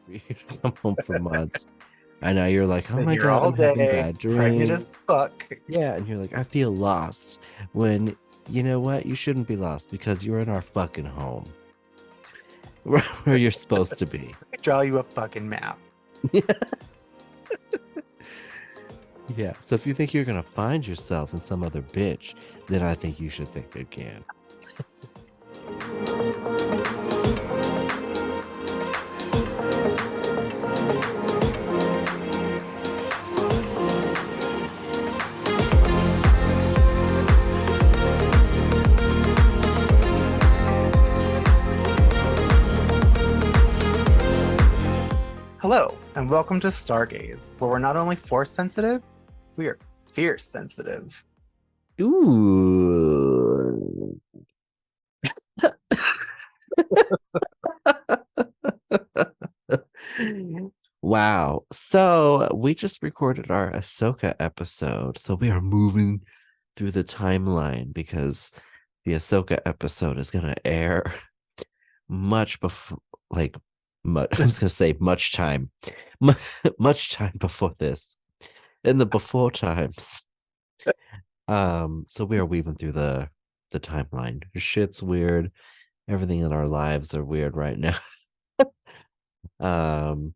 for you to come home for months. I know you're like, oh Been my here God, all I'm having day, bad pregnant as dreams. fuck. Yeah, and you're like, I feel lost. When, you know what? You shouldn't be lost because you're in our fucking home. Where you're supposed to be. I draw you a fucking map. Yeah, so if you think you're gonna find yourself in some other bitch, then I think you should think again. Hello, and welcome to Star Gaze, where we're not only force sensitive, we are fierce sensitive. Ooh. Wow. So we just recorded our Ahsoka episode. So we are moving through the timeline because the Ahsoka episode is going to air much before, like, I was going to say much time, much time before this, in the before times. So we are weaving through the timeline. Shit's weird. Everything in our lives are weird right now. um,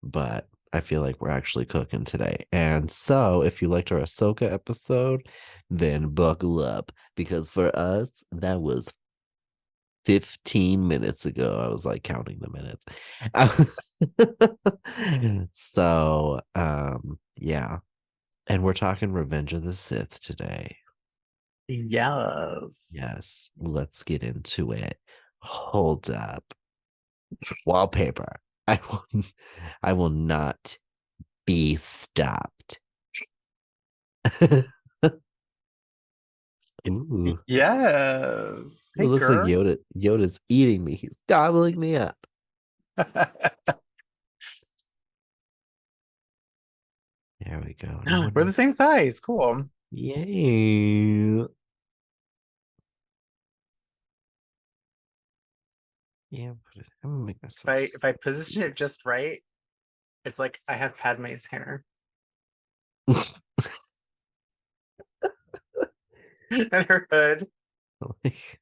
but I feel like we're actually cooking today. And so if you liked our Ahsoka episode, then buckle up because for us, that was 15 minutes ago. I was like counting the minutes. So, yeah. And we're talking Revenge of the Sith today. Yes. Yes, let's get into it. Hold up. Wallpaper. I will not be stopped. Ooh. Yes. It Hey, looks like girl. Yoda's eating me. He's gobbling me up. There we go. We're the same size. Cool. Yay. Yeah, I'm gonna make myself. If I position it just right, it's like I have Padme's hair and her hood. Like,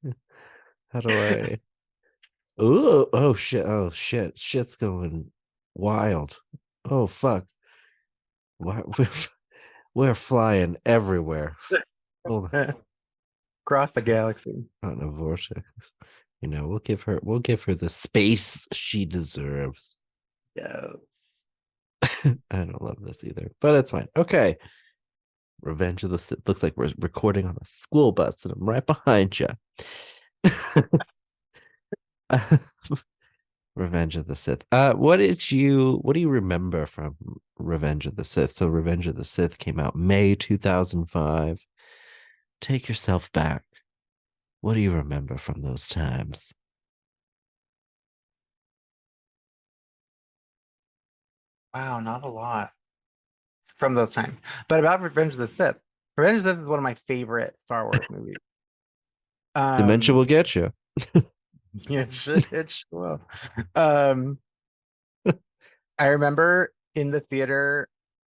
how do I? Ooh, oh shit, shit's going wild. Oh fuck. Why we're flying everywhere. Hold on. Across the galaxy. On a vortex. You know, we'll give her the space she deserves. Yes. I don't love this either, but it's fine. Okay. Revenge of the Sith. Looks like we're recording on a school bus and I'm right behind you. Revenge of the Sith. What do you remember from Revenge of the Sith? So Revenge of the Sith came out May 2005. Take yourself back. What do you remember from those times? Wow, not a lot from those times. But about Revenge of the Sith. Revenge of the Sith is one of my favorite Star Wars movies. Dementia Um, will get you. yeah, it should will. Um, I remember in the theater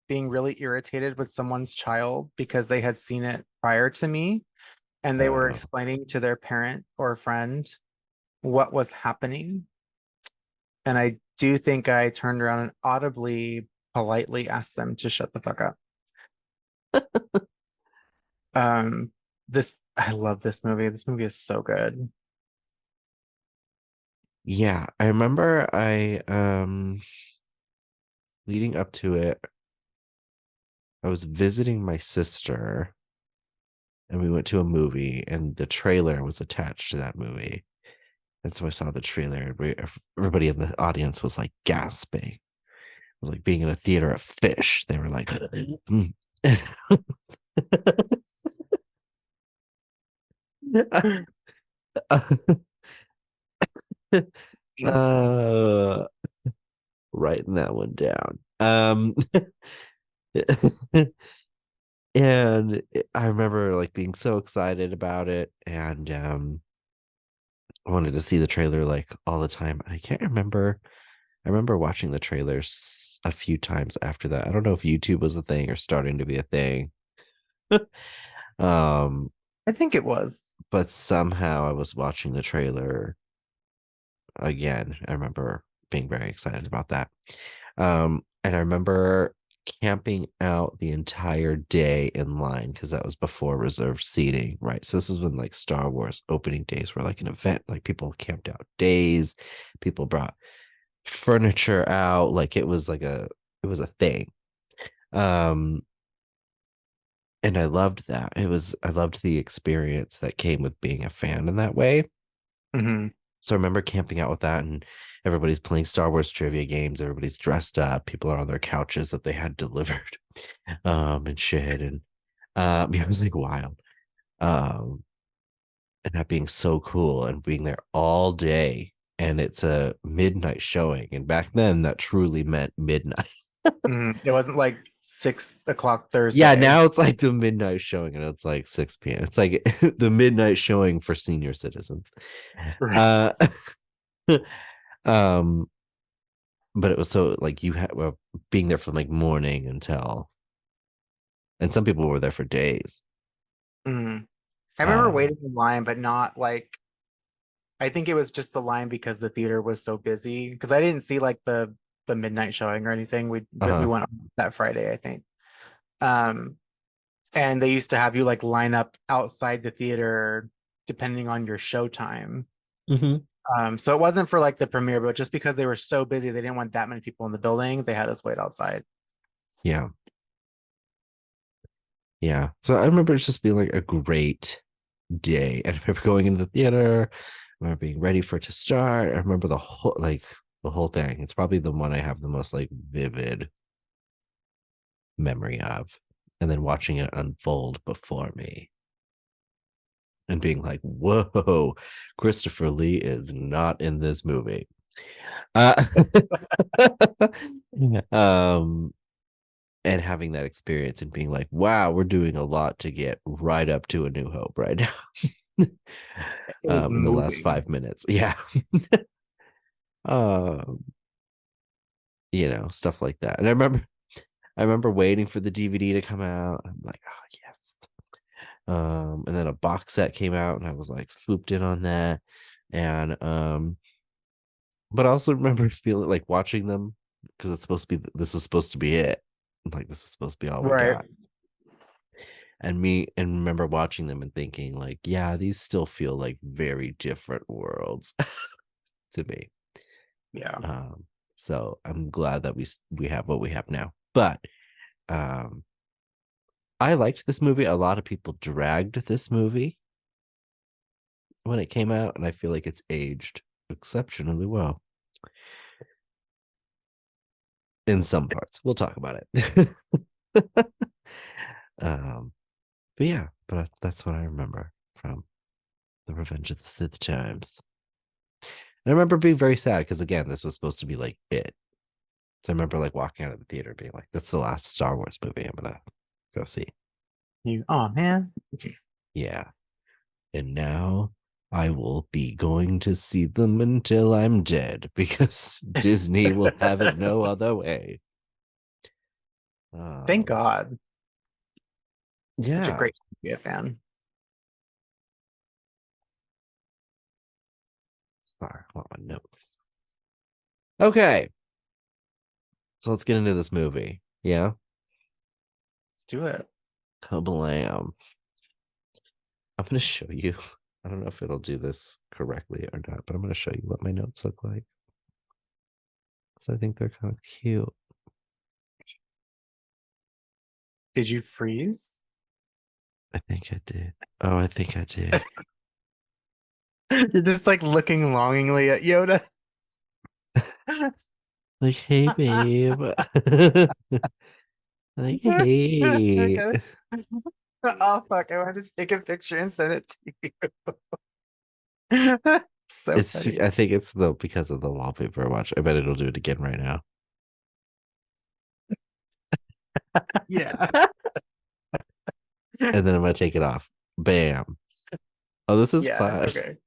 being really irritated with someone's child because they had seen it prior to me and they were explaining to their parent or friend what was happening. And I do think I turned around and audibly, politely asked them to shut the fuck up. This I love this movie. This movie is so good. Yeah, I remember leading up to it, I was visiting my sister and we went to a movie and the trailer was attached to that movie. And so I saw the trailer and everybody in the audience was like gasping. Like being in a theater of fish. They were like mm. uh, writing that one down. And I remember like being so excited about it, and I wanted to see the trailer like all the time. I can't remember. I remember watching the trailers a few times after that. I don't know if YouTube was a thing or starting to be a thing. um, I think it was. but somehow I was watching the trailer again. I remember being very excited about that. And I remember camping out the entire day in line because that was before reserved seating, right? So this is when like Star Wars opening days were like an event. Like people camped out days, people brought furniture out, like it was a thing. Um, and I loved that. I loved the experience that came with being a fan in that way. Hmm. So I remember camping out with that, and everybody's playing Star Wars trivia games. Everybody's dressed up. People are on their couches that they had delivered, and shit. And yeah, it was like wild. Um, and that being so cool and being there all day. And it's a midnight showing. And back then, that truly meant midnight. It wasn't like 6 o'clock Yeah, Thursday. now it's like the midnight showing, and it's like 6 p.m. It's like the midnight showing for senior citizens. Right. Uh, um, but it was so like you had well, being there from like morning until, and some people were there for days. Mhm. I remember Um, waiting in line, but not like I think it was just the line because the theater was so busy. Because I didn't see like the midnight showing or anything. We uh-huh. went on that Friday, I think. Um, and they used to have you like line up outside the theater depending on your show time. Hmm. So it wasn't for like the premiere, but just because they were so busy, they didn't want that many people in the building. They had us wait outside. Yeah, yeah. So I remember it just being like a great day. And I remember going into the theater. I remember being ready for it to start. I remember the whole thing. It's probably the one I have the most like vivid memory of. And then watching it unfold before me and being like, whoa, Christopher Lee is not in this movie. Uh, um, and having that experience and being like, wow, we're doing a lot to get right up to A New Hope right now. It is In the last moving. 5 minutes. Yeah. um, stuff like that. And I remember waiting for the DVD to come out. I'm like, oh yes. And then a box set came out and I was like swooped in on that. And but I also remember feeling like watching them because it's supposed to be this is supposed to be it. Like this is supposed to be all we Right. got. And remember watching them and thinking like, yeah, these still feel like very different worlds to me. Yeah. Um, so I'm glad that we have what we have now. But um, I liked this movie. A lot of people dragged this movie when it came out, and I feel like it's aged exceptionally well in some parts. We'll talk about it. um, but yeah, but that's what I remember from the Revenge of the Sith times. And I remember being very sad because again, this was supposed to be like it. So I remember like walking out of the theater being like, "That's the last Star Wars movie I'm gonna go see." Oh man. Yeah, and now I will be going to see them until I'm dead because Disney will have it no other way. Thank Um, God. Such a yeah, great time to be a fan. sorry, I want my notes. Okay, so let's get into this movie. Yeah, Let's do it. kablam! I'm gonna show you. I don't know if it'll do this correctly or not, but I'm gonna show you what my notes look like. So I think they're kind of cute. Did you freeze? I think I did. Oh, I think I did. You're just like looking longingly at Yoda. Like, hey, babe. Like, hey. Okay. Oh fuck! I want to take a picture and send it to you. So It's. funny. I think it's the because of the wallpaper. Watch. I bet it'll do it again right now. Yeah. And then I'm gonna take it off. Bam. Oh, this is Yeah. fun. Okay.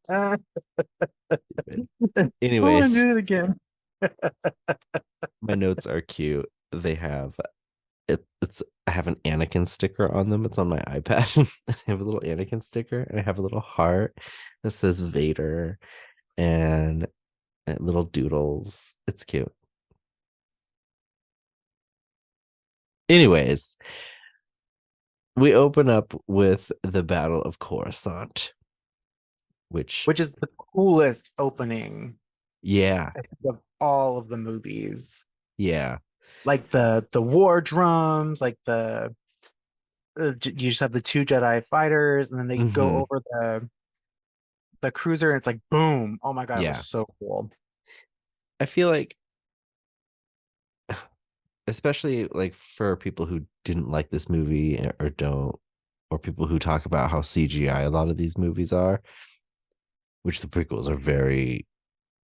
I want to Anyways, do it again. my notes are cute. They have it's I have an Anakin sticker on them. It's on my iPad. I have a little Anakin sticker and I have a little heart that says Vader and little doodles. It's cute. Anyways, we open up with the Battle of Coruscant, which Which is the coolest opening yeah, of all of the movies. yeah. Like the war drums, like you just have the two Jedi fighters, and then they go Hmm. over the cruiser, and it's like boom. Oh my God, it was Yeah. so cool. I feel like especially like for people who didn't like this movie or don't, or people who talk about how CGI a lot of these movies are, which the prequels are very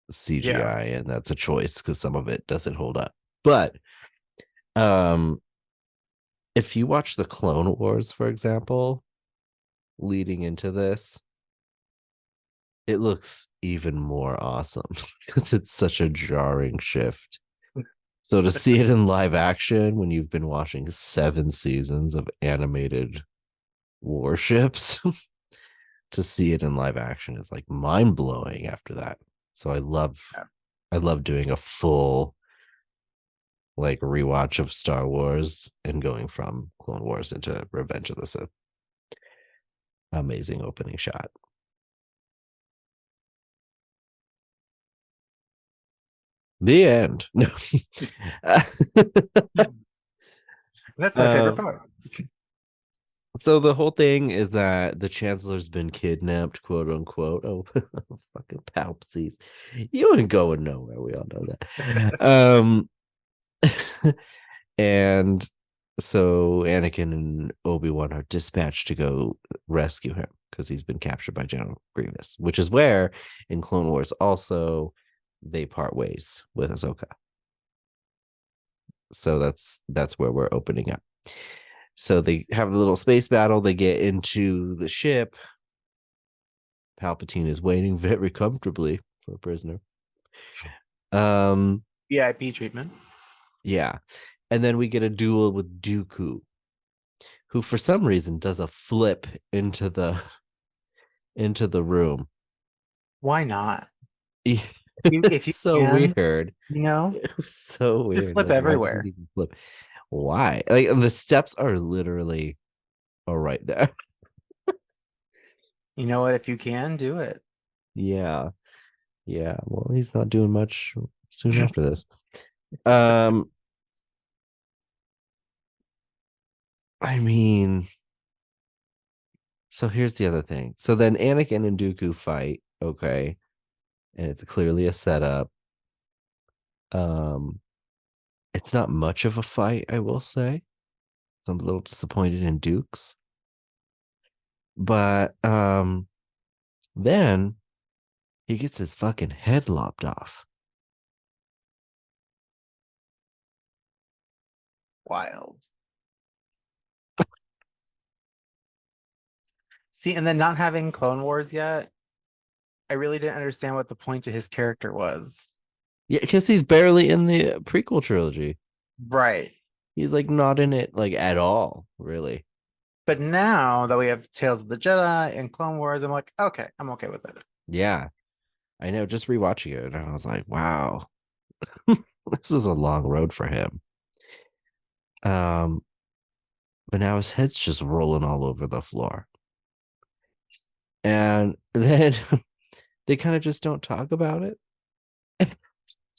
Yeah. CGI, and that's a choice because some of it doesn't hold up. But um if you watch the Clone Wars, for example, leading into this, it looks even more awesome because it's such a jarring shift. So to see it in live action when you've been watching 7 seasons of animated warships, to see it in live action is like mind blowing after that. So Yeah. I love doing a full like rewatch of Star Wars and going from Clone Wars into Revenge of the Sith. Amazing opening shot. The end. No. That's my favorite uh, part. so the whole thing is that the Chancellor's been kidnapped, quote unquote. Oh, fucking palpsies. You ain't going nowhere. We all know that. And so Anakin and Obi-Wan are dispatched to go rescue him because he's been captured by General Grievous, which is where in Clone Wars also they part ways with Ahsoka. So that's where we're opening up. So they have a little space battle. They get into the ship. Palpatine is waiting very comfortably for a prisoner. Um, VIP treatment. yeah. And then we get a duel with Dooku, who for some reason does a flip into the room. Why not? If It's you so can, weird. you know, It was so just weird. flip Like, why does it everywhere. even flip? Why? Like the steps are literally right there. You know what? If you can, do it. Yeah. Yeah. Well, he's not doing much soon after this. Um, I mean, so here's the other thing. So then Anakin and Dooku fight, okay, and it's clearly a setup. Um, it's not much of a fight, I will say. So I'm a little disappointed in Dukes. But then he gets his fucking head lopped off. Wild. See, and then not having Clone Wars yet, I really didn't understand what the point to his character was. Yeah, because he's barely in the prequel trilogy. Right. He's like not in it like at all, really. But now that we have Tales of the Jedi and Clone Wars, I'm like, okay, I'm okay with it. Yeah, I know. Just rewatching it, and I was like, wow, this is a long road for him. Um, but now his head's just rolling all over the floor. And then they kind of just don't talk about it.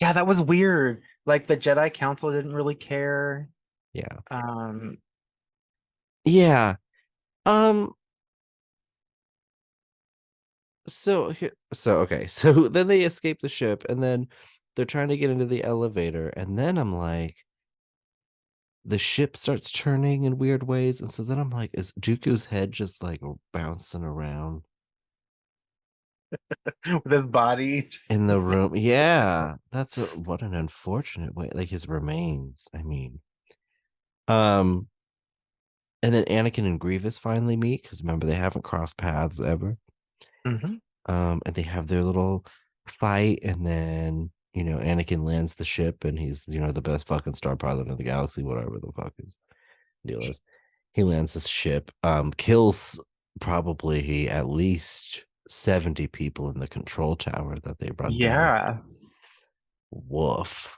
Yeah, that was weird. Like the Jedi Council didn't really care. Yeah. Um, Yeah. Um, so okay. So then they escape the ship and then they're trying to get into the elevator. And then I'm like, the ship starts turning in weird ways. And so then I'm like, is Dooku's head just like bouncing around with his body. in the room? Yeah. What an unfortunate way. Like his remains. I mean. Um, and then Anakin and Grievous finally meet because remember they haven't crossed paths ever. Mhm. And they have their little fight, and then Anakin lands the ship, and he's the best fucking star pilot in the galaxy, whatever the fuck his deal is. He lands this ship, kills probably at least 70 people in the control tower that they run down. Yeah. Woof.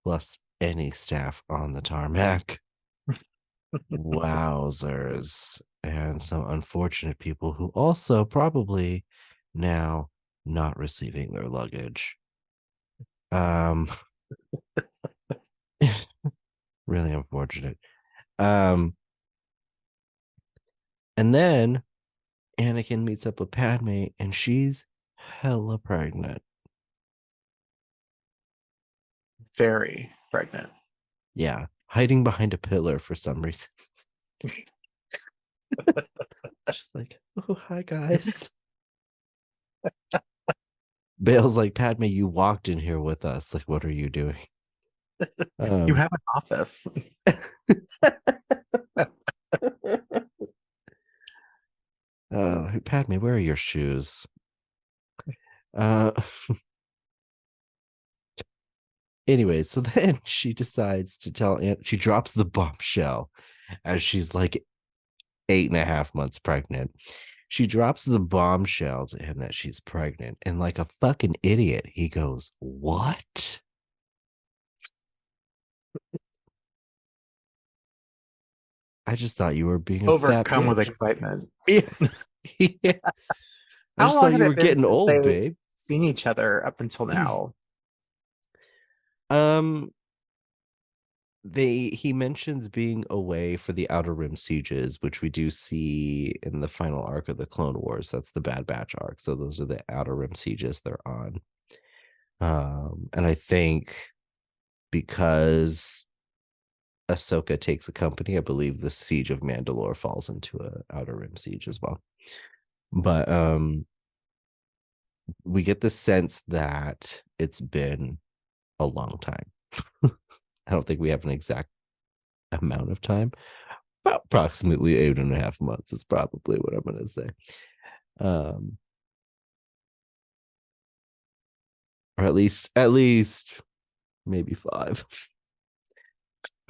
Plus any staff on the tarmac. Wowzers. And some unfortunate people who also probably now not receiving their luggage. Um, really unfortunate. Um, and then Anakin meets up with Padme, and she's hella pregnant. Very pregnant. Yeah, hiding behind a pillar for some reason. Just like, oh, hi guys. Bale's like, Padme, you walked in here with us. Like, what are you doing? You have an office. Padme, where are your shoes? Uh, anyway, so then she decides to tell Aunt, she drops the bombshell as she's like 8.5 months pregnant. She drops the bombshell to him that she's pregnant, and like a fucking idiot, he goes, "What?" I just thought you were being a fat Overcome with bitch. excitement. Yeah. Yeah. I How just long thought had you it were been getting since old, they babe. seen each other up until now? Um, he mentions being away for the Outer Rim sieges, which we do see in the final arc of the Clone Wars. That's the Bad Batch arc. So those are the Outer Rim sieges they're on. And I think because Ahsoka takes a company, I believe the siege of Mandalore falls into a Outer Rim siege as well. But we get the sense that it's been a long time. I don't think we have an exact amount of time. About approximately 8.5 months is probably what I'm going to say. Um, or at least maybe 5.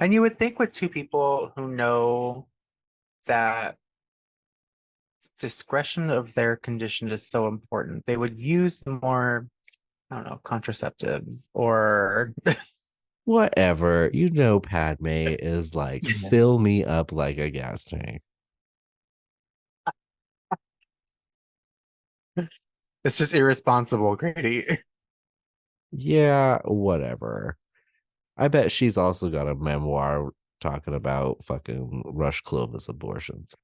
And you would think with two people who know that discretion of their condition is so important, they would use more, I don't know, contraceptives or Whatever. Padme is like, yeah. fill me up like a gas tank. It's just irresponsible, Grady. Yeah, whatever. I bet she's also got a memoir talking about fucking Rush Clovis abortions.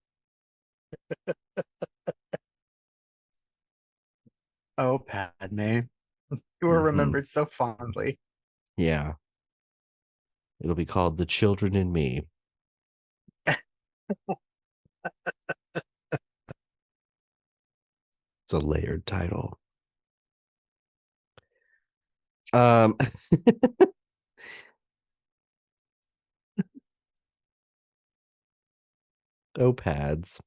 Oh, Padme. You were Mm-hmm. remembered so fondly. Yeah. It'll be called The Children in Me. It's a layered title. Um oh pads.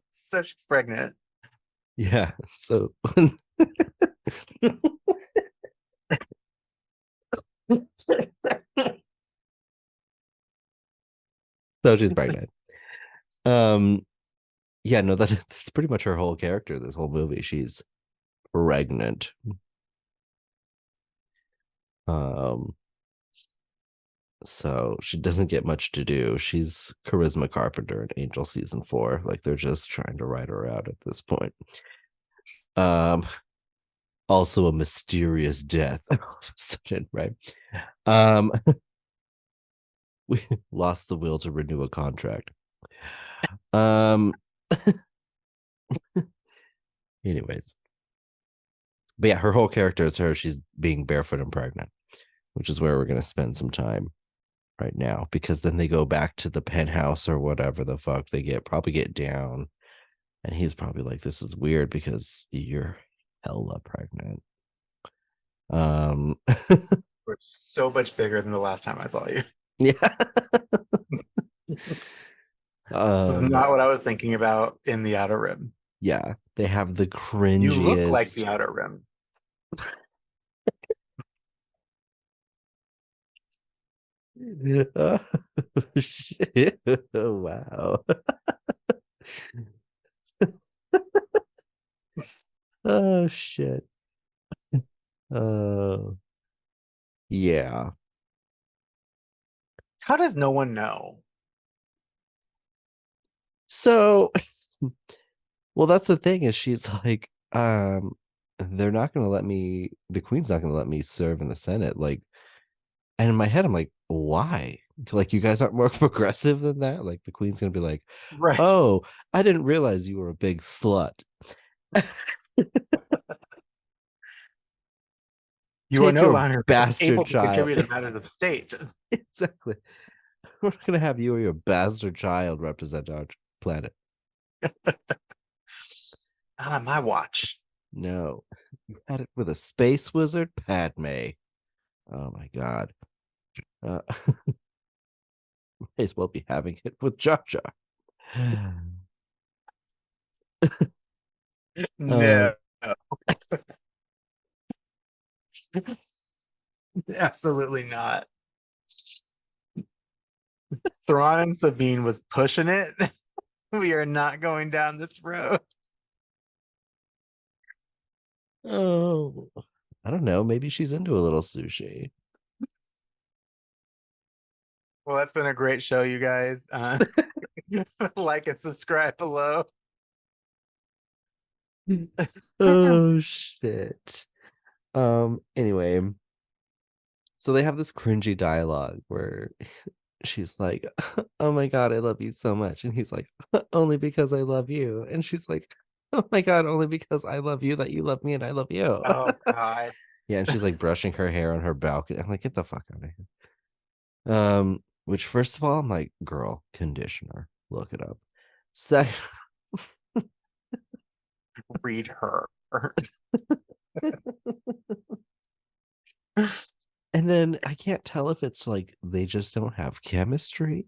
So she's pregnant. Yeah. So so she's pregnant. Um yeah, no, that's pretty much her whole character, this whole movie. She's pregnant. Um So she doesn't get much to do. She's Charisma Carpenter in Angel season 4. Like they're just trying to write her out at this point. Um, Also a mysterious death all of a sudden, right? Um, we lost the will to renew a contract. Um, anyways, but yeah, her whole character is her. She's being barefoot and pregnant, which is where we're gonna spend some time right now, because then they go back to the penthouse or whatever the fuck they probably get down. And he's probably like, this is weird because you're hella pregnant. Um, We're so much bigger than the last time I saw you. yeah. This is not what I was thinking about in the Outer Rim. Yeah, they have the You look like cringiest. the Outer Rim. Oh, shit. Wow. Oh shit. Oh yeah. How does no one know? So well, that's the thing is she's like, they're not gonna let me, the queen's not gonna let me serve in the Senate. Like, and in my head, I'm like, why? Like, you guys aren't more progressive than that? Like, the queen's gonna be like, Right. oh, I didn't realize you were a big slut. You are Take no your longer bastard able to child. contribute to matters of state. Exactly. We're not gonna have you or your bastard child represent our planet. Not on my watch. No. You had it with a space wizard, Padme. Oh my god. Uh, may as well be having it with Jar Jar. uh, No. Absolutely not. Thrawn and Sabine was pushing it. We are not going down this road. oh, I don't know. Maybe she's into a little sushi. Well, that's been a great show, you guys. Like and subscribe below. Oh shit. Anyway, so they have this cringy dialogue where she's like, oh my god, I love you so much, and he's like, only because I love you, and she's like, oh my god, only because I love you that you love me and I love you. Oh God. Yeah, and she's like brushing her hair on her balcony. I'm like, get the fuck out of here. Which first of all, I'm like, girl, conditioner, look it up. Second, Read her. and then I can't tell if it's like they just don't have chemistry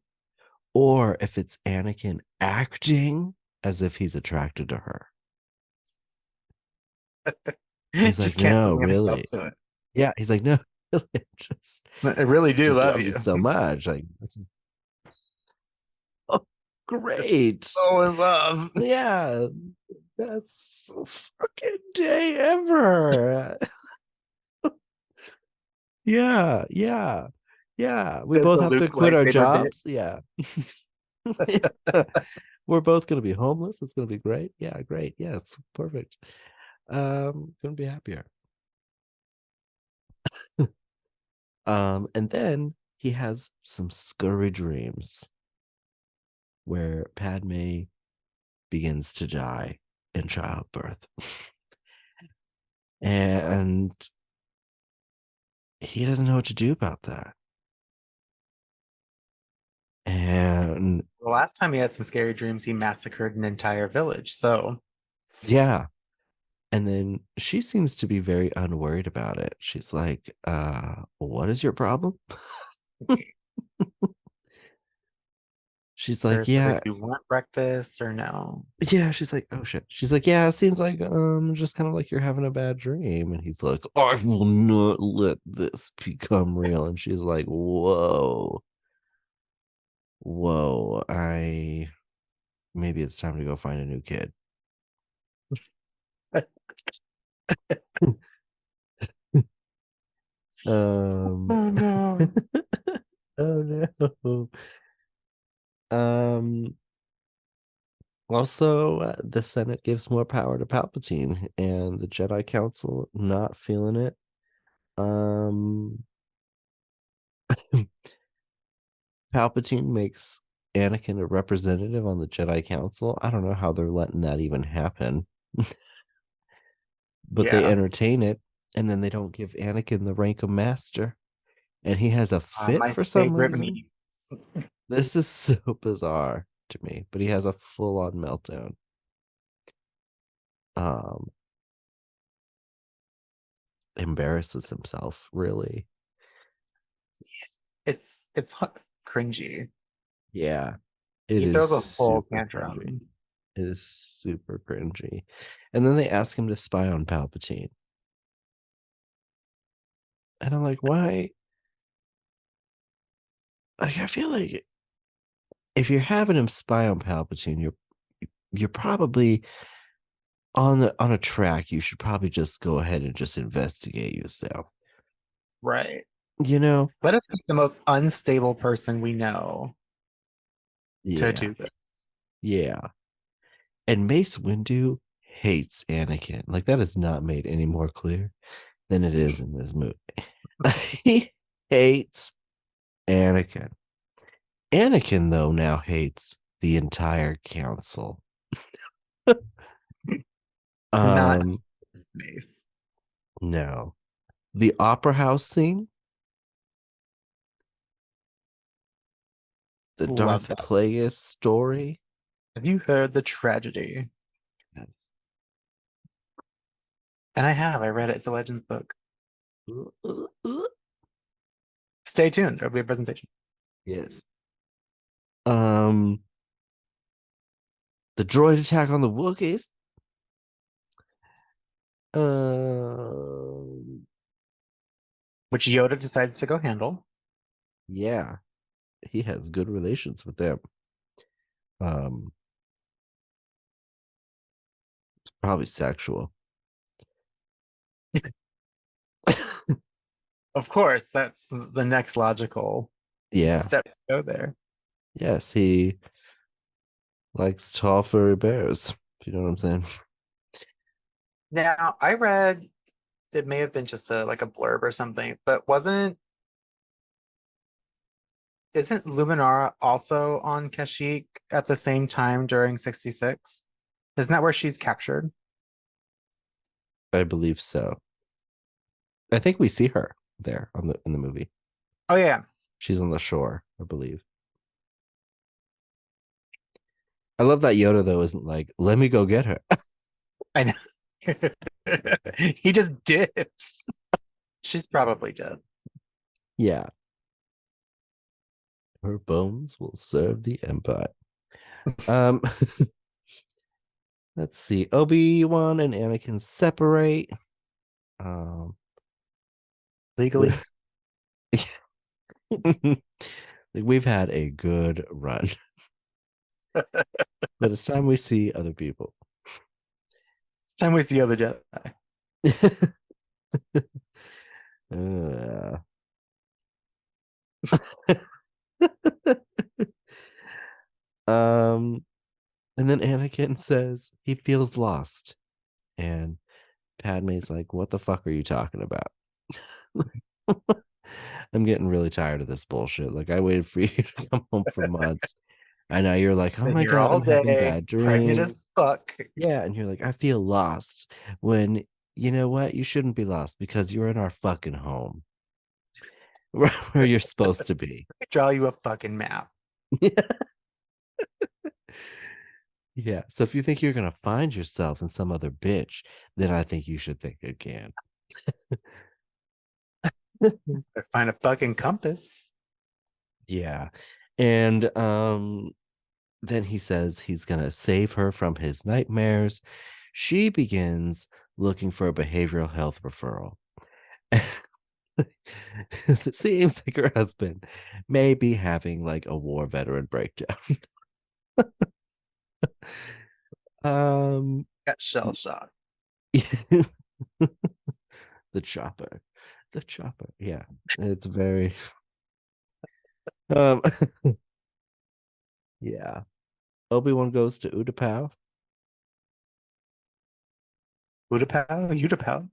or if it's Anakin acting as if he's attracted to her. He's like, Just can't no, bring himself really. to it. Yeah, he's like, no, really, I really do just love love you you. so much. Like, this is oh, Just great. so in love. Yeah, best fucking day ever. Yeah, yeah, yeah. We Does both the have to Luke quit our lightsaber bit? jobs. Yeah. We're both gonna be homeless. It's gonna be great. Yeah, great. Yes, perfect. Couldn't be happier. And then he has some scurry dreams where Padme begins to die in childbirth. And he doesn't know what to do about that. And The last time he had some scary dreams, he massacred an entire village. So yeah. And then she seems to be very unworried about it. She's like, what is your problem? She's like, there's whether yeah, you want breakfast or no. yeah. She's like, oh shit. She's like, yeah, it seems like just kind of like you're having a bad dream. And he's like, I will not let this become real. And she's like, whoa, whoa, I maybe it's time to go find a new kid. um Oh no. oh no. Um Also, the Senate gives more power to Palpatine, and the Jedi Council not feeling it. Um, Palpatine makes Anakin a representative on the Jedi Council. I don't know how they're letting that even happen, but they Yeah. entertain it, and then they don't give Anakin the rank of Master, and he has a fit My for some favorite reason. meme. This is so bizarre to me, but he has a full-on meltdown. Um, Embarrasses himself, really. It's cringy. Yeah. It He is throws a full super cringy. tantrum. It is super cringy. And then they ask him to spy on Palpatine. And I'm like, why? Like, I feel like if you're having him spy on Palpatine, you're probably on a track. You should probably just go ahead and just investigate yourself. Right. You know? Let us pick the most unstable person we know to Yeah. do this. Yeah. And Mace Windu hates Anakin. Like that is not made any more clear than it is in this movie. He hates Anakin. Anakin, though, now hates the entire council. Not um, Mace. no. The opera house scene, the Love Darth that. Plagueis story. Have you heard the tragedy? Yes. And I have. I read it. It's a Legends book. Stay tuned. There'll be a presentation. Yes. Um, the droid attack on the Wookiees. Um, Which Yoda decides to go handle. yeah, he has good relations with them. Um, probably sexual. Of course, that's the next logical Yeah. step to go there. Yes, he likes tall furry bears. If you know what I'm saying. Now, I read it may have been just a like a blurb or something, but wasn't isn't Luminara also on Kashyyyk at the same time during 66? Isn't that where she's captured? I believe so. I think we see her there on the in the movie. Oh yeah, She's on the shore, I believe. I love that Yoda though isn't like, let me go get her. I know. He just dips. She's probably dead. Yeah. Her bones will serve the Empire. Um let's see. Obi-Wan and Anakin separate. Um Legally. like we've had a good run. But it's time we see other people. It's time we see other Jedi. uh, um and then Anakin says he feels lost. And Padme's like, what the fuck are you talking about? I'm getting really tired of this bullshit. Like, I waited for you to come home for months. And now you're like, oh Been my here God, all I'm having day, bad pregnant as dreams. fuck. Yeah. And you're like, I feel lost. When you know what? You shouldn't be lost because you're in our fucking home where you're supposed to be. Draw you a fucking map. Yeah. So if you think you're going to find yourself in some other bitch, then I think you should think again. Find a fucking compass. Yeah. And then he says he's going to save her from his nightmares. She begins looking for a behavioral health referral. It seems like her husband may be having like a war veteran breakdown. um Got shell shocked. the chopper. The chopper. Yeah. It's very um yeah. Obi-Wan goes to Utapau. Utapau? Utapau?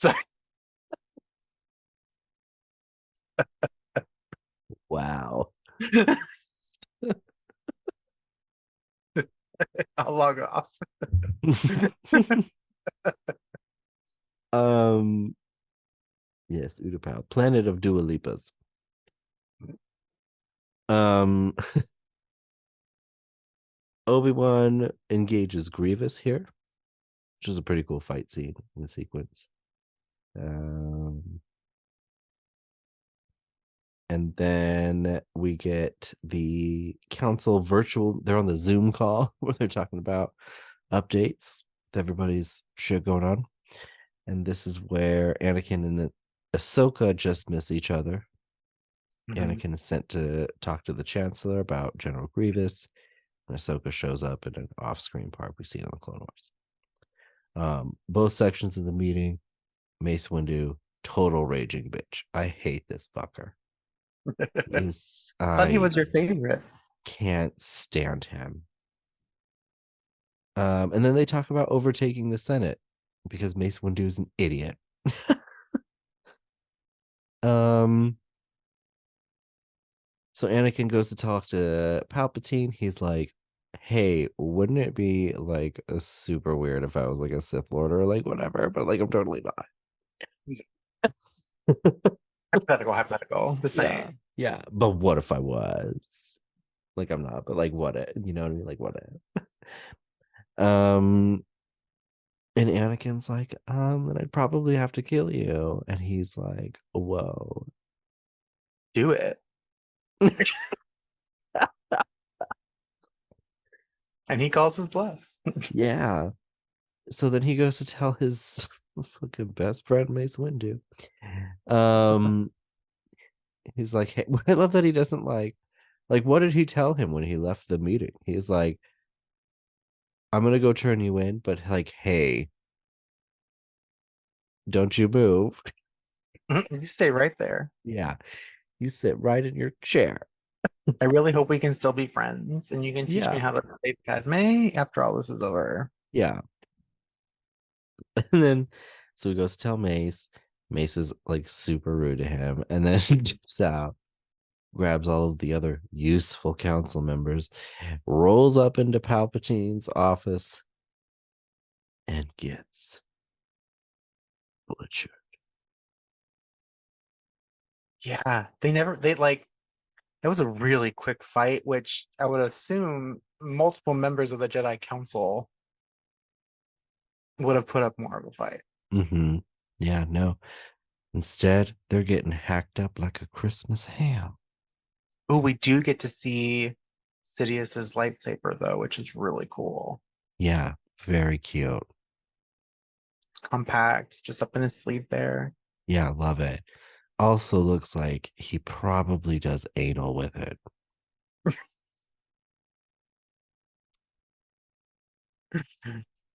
Sorry. Wow. I'll log off. um yes, Utapau, planet of Dua Lipas. Um Obi-Wan engages Grievous here, which is a pretty cool fight scene in the sequence. And And then we get the council virtual. They're on the Zoom call where they're talking about updates to everybody's shit going on. And this is where Anakin and Ahsoka just miss each other. Anakin is sent to talk to the Chancellor about General Grievous, and Ahsoka shows up in an off-screen part we see in the Clone Wars. Both sections of the meeting, Mace Windu, total raging bitch. I hate this fucker. Thought he I was your favorite. can't stand him. And then they talk about overtaking the Senate because Mace Windu is an idiot. So Anakin goes to talk to Palpatine. He's like, hey, wouldn't it be like a super weird if I was like a Sith Lord or like whatever, but like I'm totally not. Hypothetical. The same. Yeah. But what if I was? Like I'm not, but like what if, you know what I mean? Like what if? And Anakin's like, then I'd probably have to kill you. And he's like, whoa. Do it. And he calls his bluff. Yeah. So then he goes to tell his fucking best friend Mace Windu. He's like, hey, I love that he doesn't like what did he tell him when he left the meeting? He's like, I'm gonna go turn you in, but like, hey, don't you move. You stay right there. Yeah. You sit right in your chair. I really hope we can still be friends and you can teach me Yeah. how to save Padme after all this is over. Yeah. And then so he goes to tell Mace. Mace is like super rude to him, and then dips out, grabs all of the other useful council members, rolls up into Palpatine's office, and gets butchered. Yeah, they like, that was a really quick fight, which I would assume multiple members of the Jedi Council would have put up more of a fight. Mm-hmm. Yeah, no. Instead, they're getting hacked up like a Christmas ham. Oh, we do get to see Sidious's lightsaber though, which is really cool. Yeah, very cute. Compact, just up in his sleeve there. Yeah, love it. Also looks like he probably does anal with it.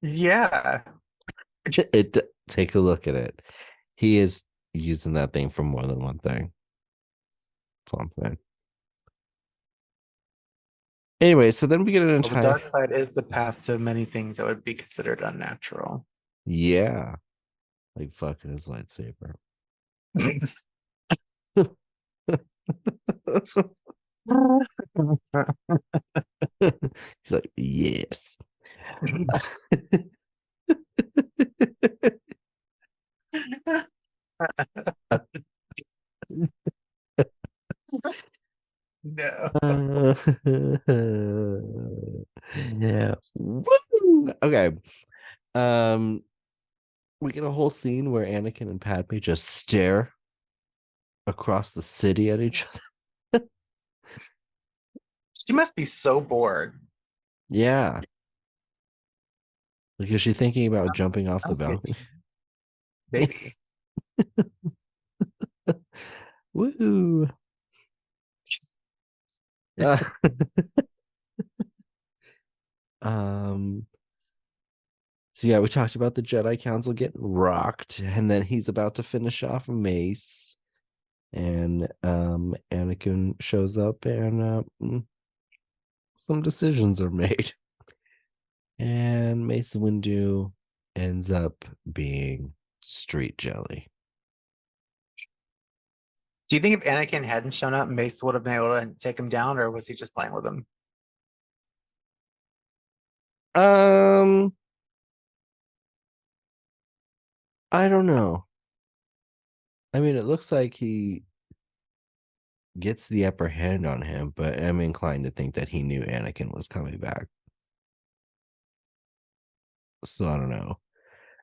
Yeah. Take a look at it. He is using that thing for more than one thing. That's all I'm saying. Anyway, so then we get an Well, the entire dark side is the path to many things that would be considered unnatural. yeah, like fucking his lightsaber. He's like, yes. No. Yeah. Woo! Okay. Um, we get a whole scene where Anakin and Padme just stare across the city at each other. She must be so bored. Yeah. Like, is she thinking about jumping off the Sounds good to balcony? me. Maybe. Woo. Uh, um, so yeah, we talked about the Jedi Council getting rocked, and then he's about to finish off Mace, and Anakin shows up, and some decisions are made, and Mace Windu ends up being street jelly. Do you think if Anakin hadn't shown up, Mace would have been able to take him down, or was he just playing with him? Um, I don't know. I mean, it looks like he gets the upper hand on him, but I'm inclined to think that he knew Anakin was coming back. So I don't know.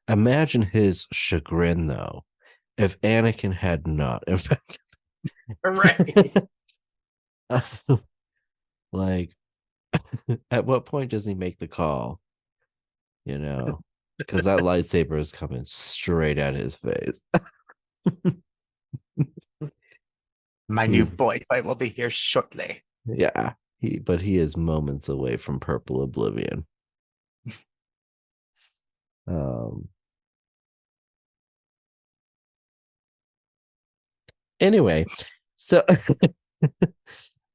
Imagine his chagrin though, if Anakin had not, in fact. Right. Like, at what point does he make the call? Because that lightsaber is coming straight at his face. My new He's boy toy will be here shortly. Yeah, but he is moments away from purple oblivion. Um. Anyway, so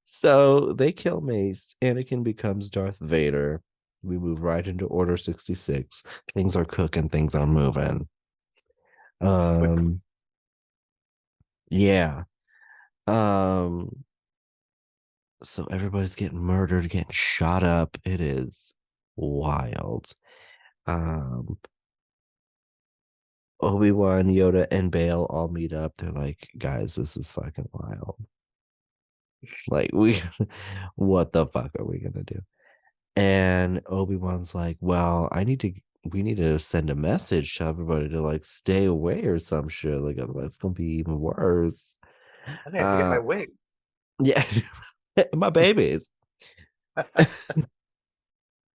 so they kill Mace. Anakin becomes Darth Vader. We move right into Order 66. Things are cooking. Things are moving. Quick. Um. Yeah. Um. So everybody's getting murdered, getting shot up. It is wild. Um. Obi-Wan, Yoda, and Bale all meet up. They're like, guys, this is fucking wild. Like, what the fuck are we gonna do? And Obi-Wan's like, well, we need to send a message to everybody to like stay away or some shit. Like, otherwise it's gonna be even worse. I have to get my Uh, wings. yeah, my babies.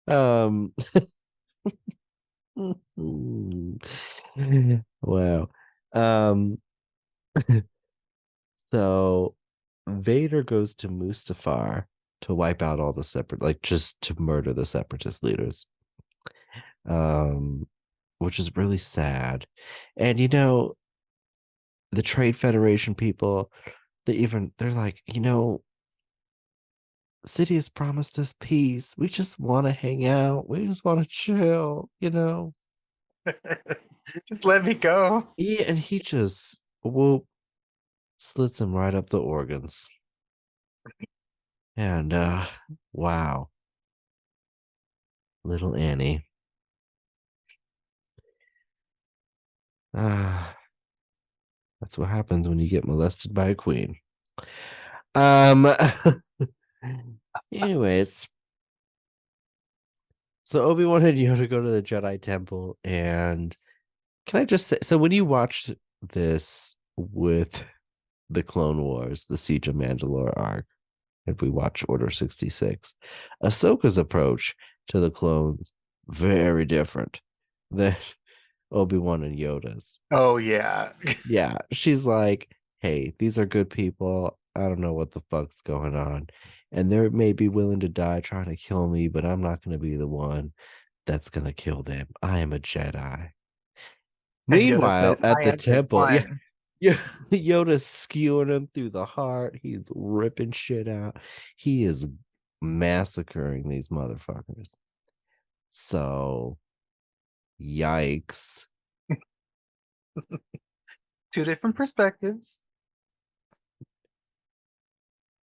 Um, wow. Um, so Vader goes to Mustafar to wipe out all the separate, like just to murder the separatist leaders. Um, which is really sad. And the Trade Federation people, they're like, City has promised us peace. We just want to hang out. We just want to chill. Just let me go. Yeah, and he just whoop slits him right up the organs. And wow, little Annie. Ah, that's what happens when you get molested by a queen. Um anyways, so Obi-Wan and Yoda go to the Jedi Temple, and can I just say, so when you watched this with the Clone Wars, the Siege of Mandalore arc, and we watch Order 66, Ahsoka's approach to the clones very different than Obi-Wan and Yoda's. Oh yeah. Yeah, she's like, hey, these are good people. I don't know what the fuck's going on. And they may be willing to die trying to kill me, but I'm not going to be the one that's going to kill them. I am a Jedi. And Yoda Meanwhile, says, at I the am the temple, yeah, one. yeah, Yoda's skewing him through the heart. He's ripping shit out. He is massacring these motherfuckers. So, yikes. Two different perspectives.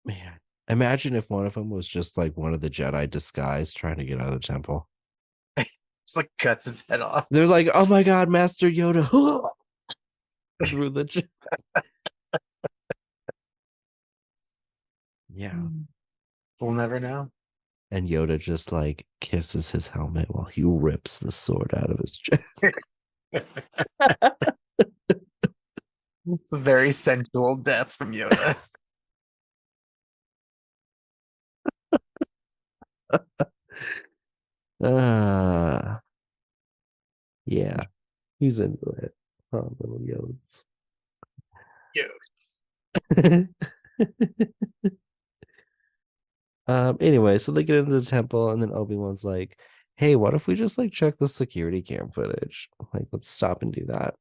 Man, imagine if one of them was just like one of the Jedi disguised trying to get out of the temple. Just like cuts his head off. They're like, oh my God, Master Yoda. Through the. Yeah. We'll never know. And Yoda just like kisses his helmet while he rips the sword out of his chest. It's a very sensual death from Yoda. Yeah, he's into it. Oh, little Yodes. Yes. Anyway, so they get into the temple, and then Obi-Wan's like, hey, what if we just like check the security cam footage? Like, let's stop and do that.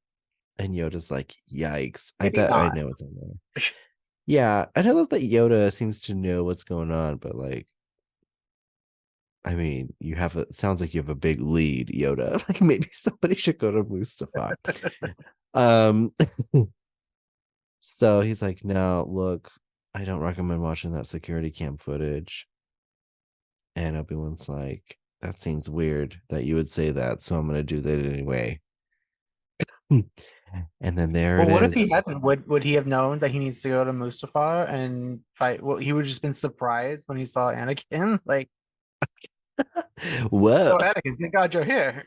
And Yoda's like, yikes. I Maybe bet I not. know what's on there. Yeah, and I love that Yoda seems to know what's going on, but like, I mean, it sounds like you have a big lead, Yoda. Like maybe somebody should go to Mustafar. Um, so he's like, no, look, I don't recommend watching that security cam footage. And Obi-Wan's like, that seems weird that you would say that, so I'm gonna do that anyway. And then there Well, it what if he is. hadn't? Would he have known that he needs to go to Mustafar and fight? Well, he would have just been surprised when he saw Anakin. Like, Whoa. oh, Anakin, thank God you're here.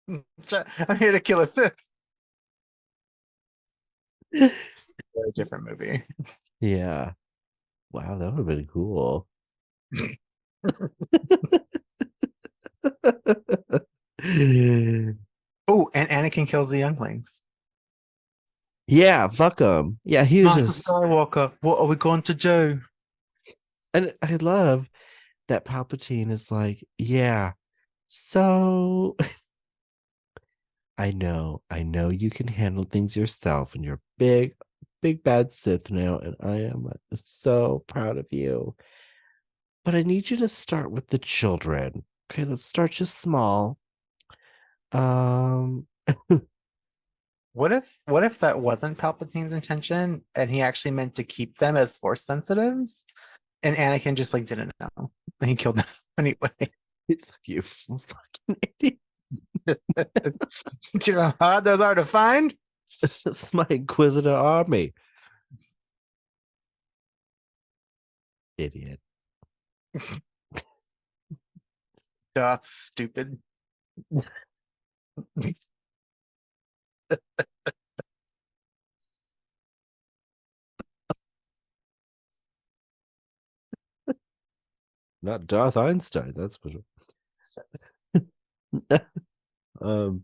I'm here to kill a Sith. Very different movie. Yeah. Wow, that would have been cool. Oh, and Anakin kills the younglings. Yeah, fuck him. Yeah, he was Master just, Skywalker, what are we going to do? and I love that Palpatine is like, yeah, so I know you can handle things yourself, and you're big, big bad Sith now, and I am so proud of you. But I need you to start with the children. Okay, let's start just small. Um, What if that wasn't Palpatine's intention and he actually meant to keep them as force sensitives? And Anakin just like didn't know. And he killed them anyway. it's like you fucking idiot. Do you know how hard those are to find? It's my Inquisitor army. Idiot. That's stupid. Not Darth Einstein, that's for sure. um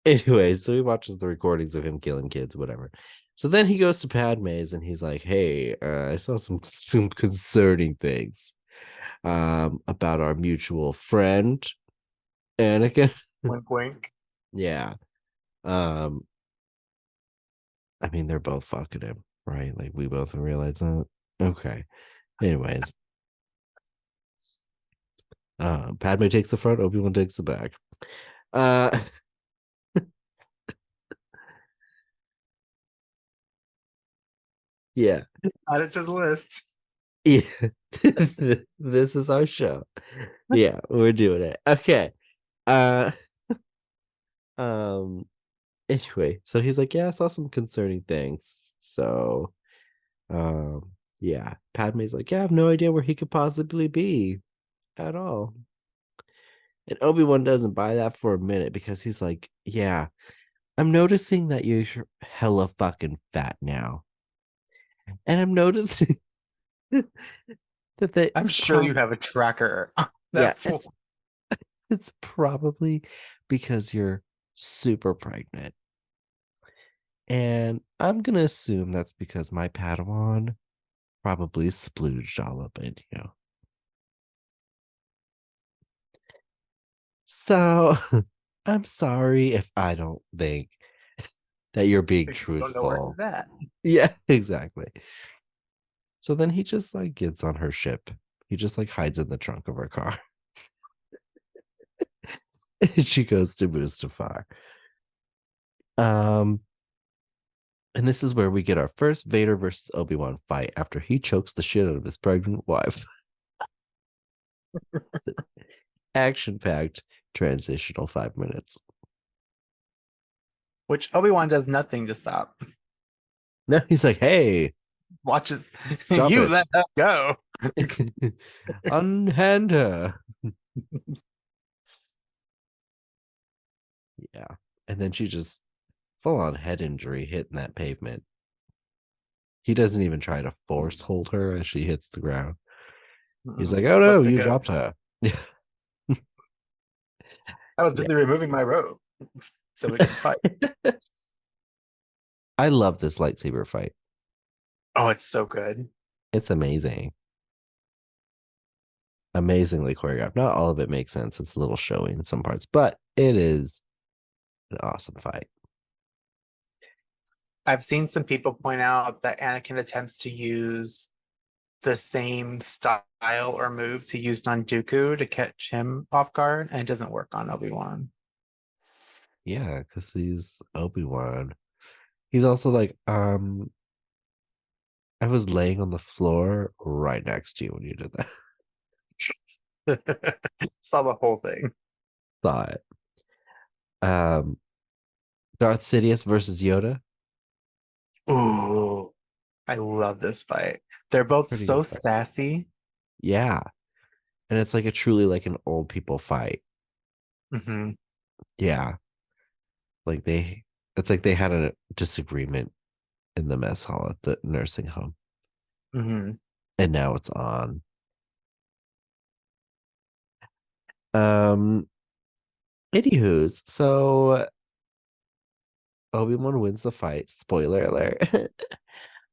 anyway, so he watches the recordings of him killing kids, whatever. So then he goes to Padme's and he's like, hey, I saw some concerning things about our mutual friend Anakin. Wink, wink. Yeah. um I mean, they're both fucking him, right? Like, we both realize that. Okay. Anyways, Padme takes the front, Obi-Wan takes the back. uh yeah. Add it to the list. Yeah. This is our show. Yeah, we're doing it. Okay. Uh um anyway, so he's like, yeah, I saw some concerning things. So yeah, Padme's like, yeah, I have no idea where he could possibly be at all. And Obi-Wan doesn't buy that for a minute because he's like, yeah, I'm noticing that you're hella fucking fat now. And I'm noticing that I'm that's sure you have a tracker. yeah, That fool. it's probably because you're super pregnant. And I'm gonna assume that's because my Padawan probably splooged all up in you. So I'm sorry if I don't think that you're being You don't know where truthful. he's at. Yeah, exactly. So then he just like gets on her ship. He just like hides in the trunk of her car. And she goes to Mustafar. Um, and this is where we get our first Vader versus Obi-Wan fight after he chokes the shit out of his pregnant wife. Action-packed transitional 5 minutes. Which Obi-Wan does nothing to stop. Now he's like, hey, Watches stop you it. let us go. Unhand her. Yeah. And then she just full on head injury hitting that pavement. He doesn't even try to force hold her as she hits the ground. He's like, oh Just no, lets her you go. dropped her. Yeah. I was busy removing my robe so we can fight. I love this lightsaber fight. Oh, it's so good. It's amazing. Amazingly choreographed. Not all of it makes sense. It's a little showy in some parts, but it is an awesome fight. I've seen some people point out that Anakin attempts to use the same style or moves he used on Dooku to catch him off guard, and it doesn't work on Obi-Wan. Yeah, because he's Obi-Wan. He's also like, I was laying on the floor right next to you when you did that. Saw the whole thing. Saw it. Um, Darth Sidious versus Yoda. Ooh, I love this fight. They're both Pretty so good fight. sassy. Yeah. And it's like a truly like an old people fight. Hmm. Yeah. Like it's like they had a disagreement in the mess hall at the nursing home. Mm-hmm. And now it's on. Um, Anywho's, so Obi-Wan wins the fight. Spoiler alert.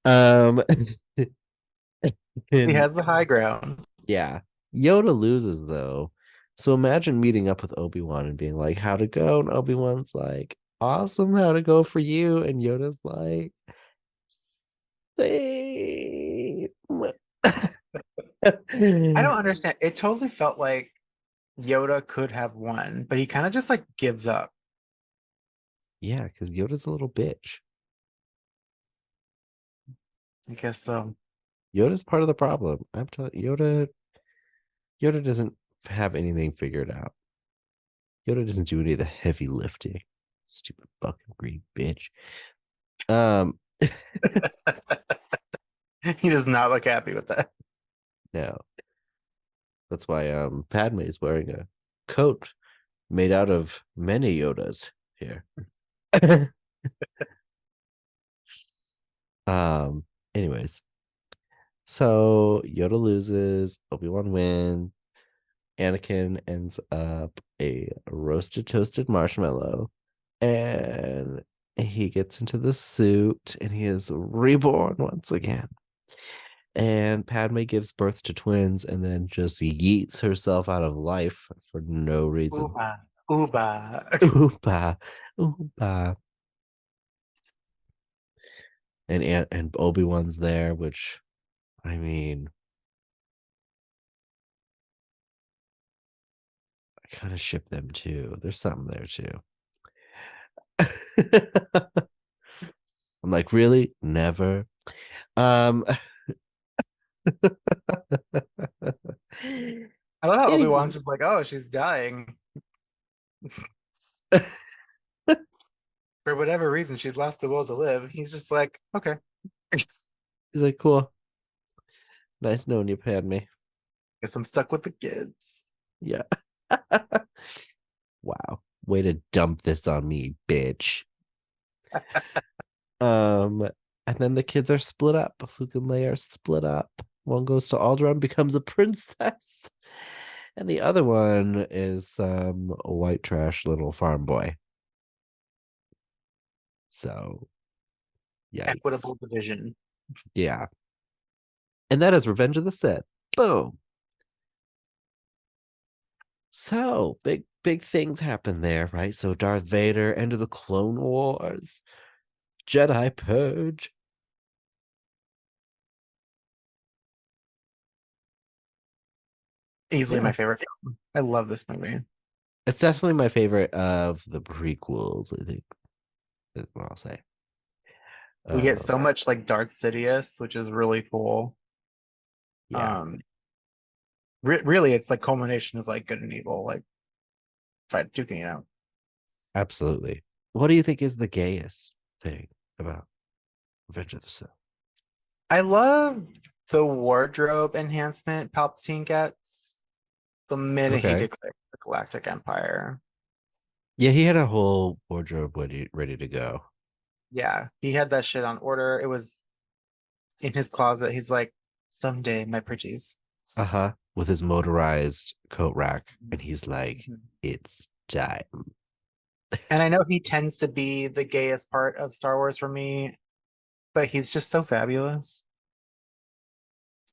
um, He and has the high ground. yeah, Yoda loses though. So imagine meeting up with Obi-Wan and being like, "How'd it go?" And Obi-Wan's like, "Awesome, how'd it go for you?" And Yoda's like, "Same." I don't understand. It totally felt like Yoda could have won, but he kind of just like gives up. Yeah, because Yoda's a little bitch. I guess so. Yoda's part of the problem. I'm telling Yoda. Yoda doesn't have anything figured out. Yoda doesn't do any of the heavy lifting. Stupid fucking green bitch. Um, He does not look happy with that. no, that's why Padme is wearing a coat made out of many Yodas here. um, Anyways, so Yoda loses, Obi-Wan wins, Anakin ends up a roasted toasted marshmallow, and he gets into the suit and he is reborn once again. And Padme gives birth to twins and then just yeets herself out of life for no reason. Ooba, ooba. Oopa, oopa. And Obi-Wan's there, which I mean, I kind of ship them too. There's something there too. I'm like, really? Never. Um I love how Obi-Wan's Anywho. just like, oh, she's dying. For whatever reason, she's lost the will to live. He's just like, okay. He's like, cool. Nice knowing you, Padme. Guess I'm stuck with the kids. Yeah. Wow. Way to dump this on me, bitch. Um, and then the kids are split up. Luke and Leia are split up. One goes to Alderaan, becomes a princess, and the other one is some white trash little farm boy. So, yikes. Equitable division. Yeah. And that is Revenge of the Sith. Boom. So, big things happen there, right? So, Darth Vader, end of the Clone Wars, Jedi Purge. Easily Yeah. my favorite film. I love this movie. It's definitely my favorite of the prequels, I think, is what I'll say. We get so Um, much like Darth Sidious, which is really cool. yeah, Um, really, it's like culmination of like good and evil, like fight duking it out. absolutely. What do you think is the gayest thing about Revenge of the Sith? I love the wardrobe enhancement Palpatine gets the minute he Okay. declared the Galactic Empire. Yeah, he had a whole wardrobe ready to go. Yeah, he had that shit on order. It was in his closet. He's like, someday, my pretties. Uh-huh. With his motorized coat rack. And he's like, Mhm. it's time. And I know he tends to be the gayest part of Star Wars for me, but he's just so fabulous.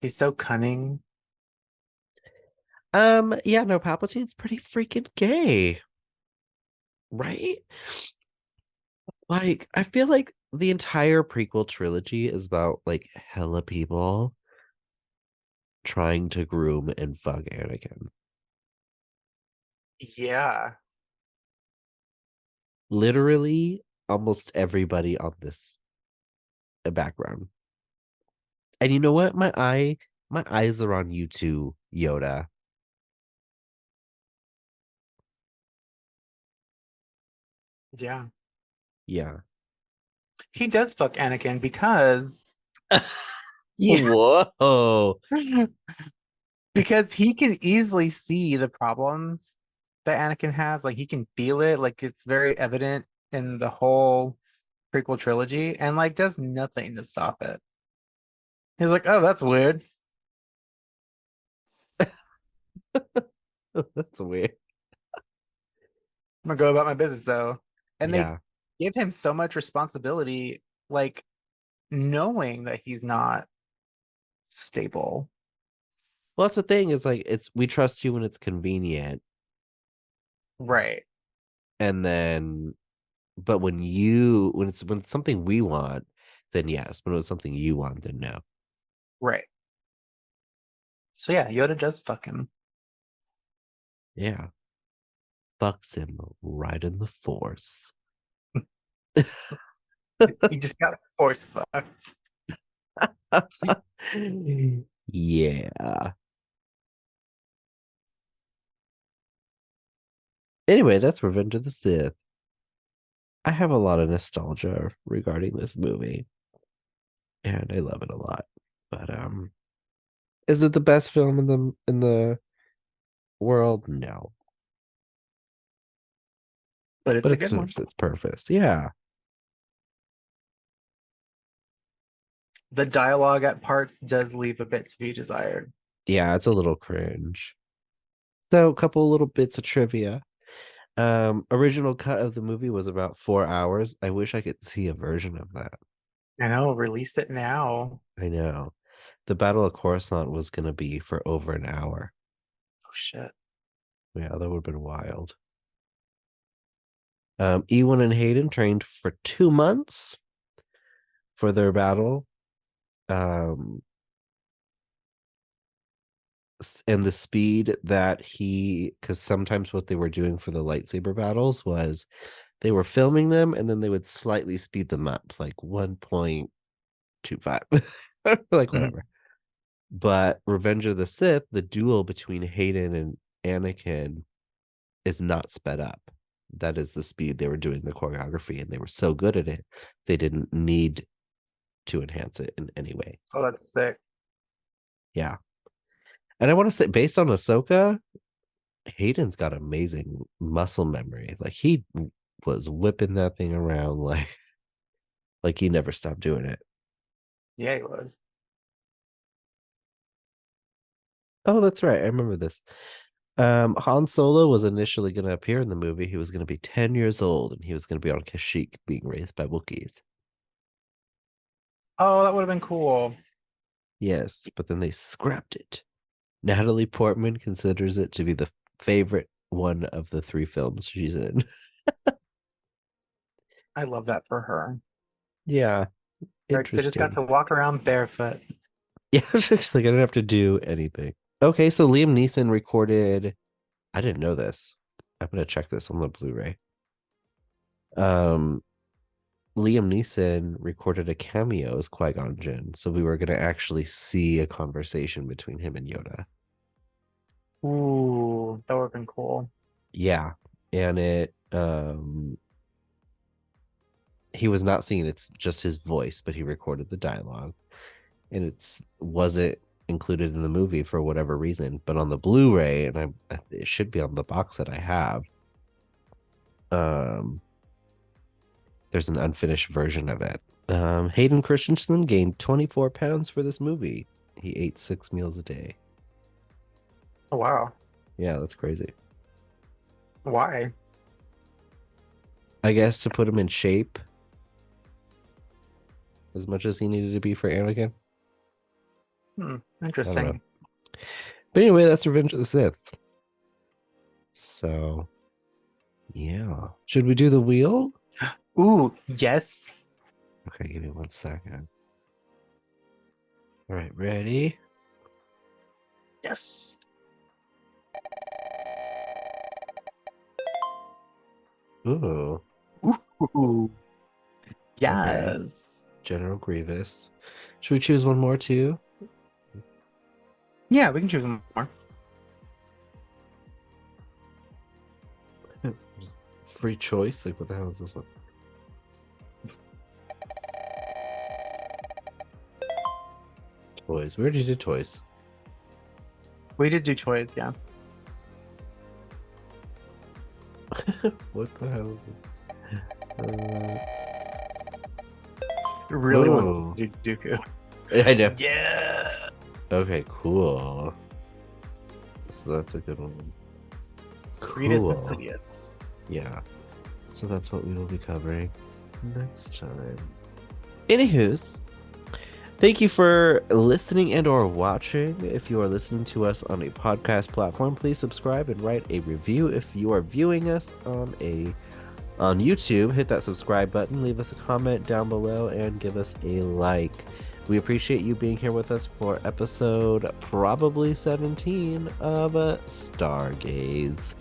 He's so cunning. Yeah, no, Palpatine's pretty freaking gay, right? Like, I feel like the entire prequel trilogy is about like hella people trying to groom and fuck Anakin. Yeah. Literally, almost everybody on this background. And you know what? My eyes are on you too, Yoda. Yeah. Yeah. He does fuck Anakin because yeah, Whoa. because he can easily see the problems that Anakin has. Like he can feel it. Like it's very evident in the whole prequel trilogy and like does nothing to stop it. He's like, oh, that's weird. That's weird. I'm gonna go about my business though. And they Yeah. give him so much responsibility, like knowing that he's not stable. Well, that's the thing is like it's we trust you when it's convenient, Right. and then but when it's something we want, then yes. But when it's something you want, then no. Right. So yeah, Yoda does fuck him. Yeah. Fucks him right in the force. He just got force fucked. Yeah. Anyway, that's Revenge of the Sith. I have a lot of nostalgia regarding this movie, and I love it a lot. But is it the best film in the world? No. But But it's a it good one. serves its purpose. Yeah. The dialogue at parts does leave a bit to be desired. Yeah, it's a little cringe. So, a couple little bits of trivia. Original cut of the movie was about 4 hours. I wish I could see a version of that. I know, release it now. I know. The Battle of Coruscant was gonna be for over an hour. Oh shit. Yeah, that would have been wild. Ewan and Hayden trained for 2 months for their battle. Um, and the speed that because sometimes what they were doing for the lightsaber battles was they were filming them and then they would slightly speed them up, like 1.25, like Mhm. whatever. But Revenge of the Sith, the duel between Hayden and Anakin is not sped up. That is the speed they were doing the choreography, and they were so good at it, they didn't need to enhance it in any way. Oh, that's sick. Yeah. And I want to say, based on Ahsoka, Hayden's got amazing muscle memory. Like he was whipping that thing around like he never stopped doing it. Yeah, he was. Oh, that's right. I remember this. Han Solo was initially going to appear in the movie. He was going to be 10 years old and he was going to be on Kashyyyk being raised by Wookiees. Oh, that would have been cool. Yes, but then they scrapped it. Natalie Portman considers it to be the favorite one of the three films she's in. I love that for her. Yeah, Right, because I just got interesting. to walk around barefoot. Yeah, she's like, I didn't have to do anything. Okay, so Liam Neeson recorded. I didn't know this. I'm gonna check this on the Blu-ray. Um, Liam Neeson recorded a cameo as Qui-Gon Jinn, so we were gonna actually see a conversation between him and Yoda. Ooh, that would have been cool. Yeah, and he was not seen. It's just his voice, but he recorded the dialogue, and it's wasn't included in the movie for whatever reason. But on the Blu-ray, and it should be on the box that I have. Um, there's an unfinished version of it. Hayden Christensen gained 24 pounds for this movie. He ate 6 meals a day. Oh wow. Yeah, that's crazy. Why? I guess to put him in shape as much as he needed to be for Anakin. I don't know. Interesting. But anyway, that's Revenge of the Sith. So, yeah. Should we do the wheel? Ooh, yes. Okay, give me 1 second. All right, ready? Yes. Ooh, Ooh. okay. Yes. General Grievous. Should we choose one more too? Yeah, we can choose one more. Free choice? Like, what the hell is this one? Toys. We already did toys. We did do toys, yeah. What the hell is this? really wants to Oh. see Dooku. I know. Yeah. Okay, cool. So that's a good one. Grievous and Cool. Sidious. Yeah. So that's what we will be covering next time. Anywho's, thank you for listening and or watching. If you are listening to us on a podcast platform, please subscribe and write a review. If you are viewing us on YouTube, hit that subscribe button, leave us a comment down below, and give us a like. We appreciate you being here with us for episode probably 17 of Star Gaze.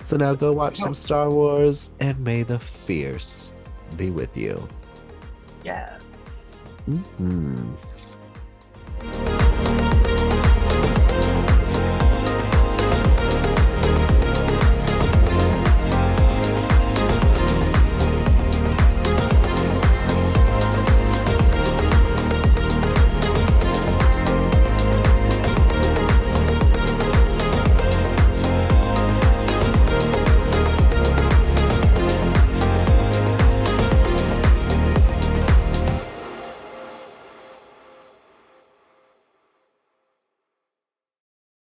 So now go watch some Star Wars, and may the Fierce be with you. Yes. Mm-hmm.